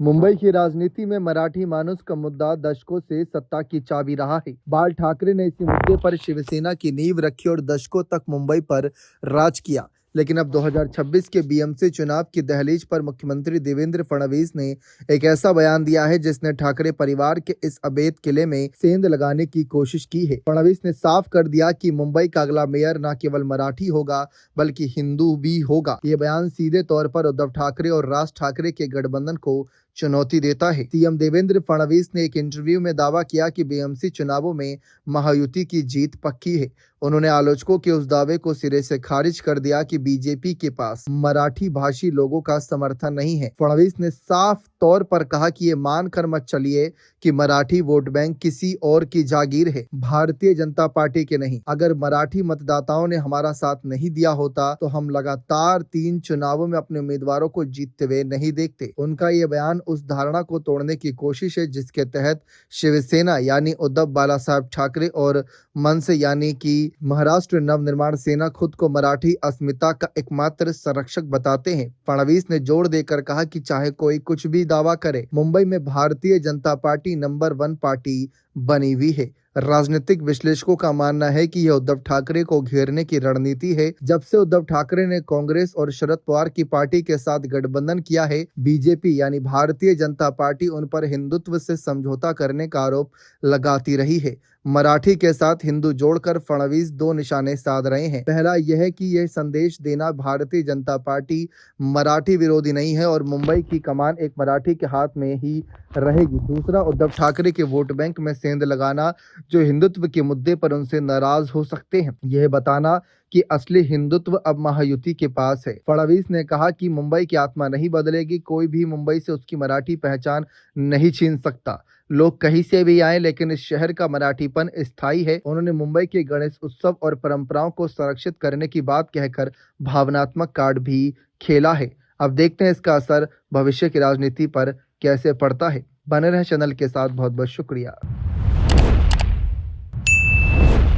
मुंबई की राजनीति में मराठी मानुस का मुद्दा दशकों से सत्ता की चाबी रहा है। बाल ठाकरे ने इसी मुद्दे पर शिवसेना की नींव रखी और दशकों तक मुंबई पर राज किया। लेकिन अब 2026 के बीएमसी चुनाव की दहलीज पर मुख्यमंत्री देवेंद्र फडणवीस ने एक ऐसा बयान दिया है जिसने ठाकरे परिवार के इस अवैध किले में सेंध लगाने की कोशिश की है। फडणवीस ने साफ कर दिया कि मुंबई का अगला मेयर न केवल मराठी होगा बल्कि हिंदू भी होगा। ये बयान सीधे तौर पर उद्धव ठाकरे और राज ठाकरे के गठबंधन को चुनौती देता है। सीएम देवेंद्र फडणवीस ने एक इंटरव्यू में दावा किया कि बीएमसी चुनावों में महायुति की जीत पक्की है। उन्होंने आलोचकों के उस दावे को सिरे से खारिज कर दिया कि बीजेपी के पास मराठी भाषी लोगों का समर्थन नहीं है। फडणवीस ने साफ तौर पर कहा कि ये मानकर मत चलिए कि मराठी वोट बैंक किसी और की जागीर है, भारतीय जनता पार्टी के नहीं। अगर मराठी मतदाताओं ने हमारा साथ नहीं दिया होता तो हम लगातार 3 चुनावों में अपने उम्मीदवारों को जीतते हुए नहीं देखते। उनका ये बयान उस धारणा को तोड़ने की कोशिश है जिसके तहत शिवसेना यानी उद्धव बाला साहब ठाकरे और मनसे यानी कि महाराष्ट्र नवनिर्माण सेना खुद को मराठी अस्मिता का एकमात्र संरक्षक बताते हैं। फडणवीस ने जोर देकर कहा कि चाहे कोई कुछ भी दावा करे, मुंबई में Bharatiya Janata party number 1 party बनी हुई है। राजनीतिक विश्लेषकों का मानना है कि यह उद्धव ठाकरे को घेरने की रणनीति है। जब से उद्धव ठाकरे ने कांग्रेस और शरद पवार की पार्टी के साथ गठबंधन किया है, बीजेपी यानी भारतीय जनता पार्टी उन पर हिंदुत्व से समझौता करने का आरोप लगाती रही है। मराठी के साथ हिंदू जोड़कर फडणवीस 2 निशाने साध रहे हैं। पहला यह है कि यह संदेश देना भारतीय जनता पार्टी मराठी विरोधी नहीं है और मुंबई की कमान एक मराठी के हाथ में ही रहेगी। दूसरा, उद्धव ठाकरे के वोट बैंक में सेंध लगाना जो हिंदुत्व के मुद्दे पर उनसे नाराज हो सकते हैं। यह बताना कि असली हिंदुत्व अब महायुति के पास है। फडणवीस ने कहा कि मुंबई की आत्मा नहीं बदलेगी, कोई भी मुंबई से उसकी मराठी पहचान नहीं छीन सकता। लोग कहीं से भी आए लेकिन इस शहर का मराठीपन स्थायी है। उन्होंने मुंबई के गणेश उत्सव और परंपराओं को संरक्षित करने की बात कहकर भावनात्मक कार्ड भी खेला है। अब देखते हैं इसका असर भविष्य की राजनीति पर कैसे पड़ता है। बने रहे चैनल के साथ। बहुत बहुत शुक्रिया।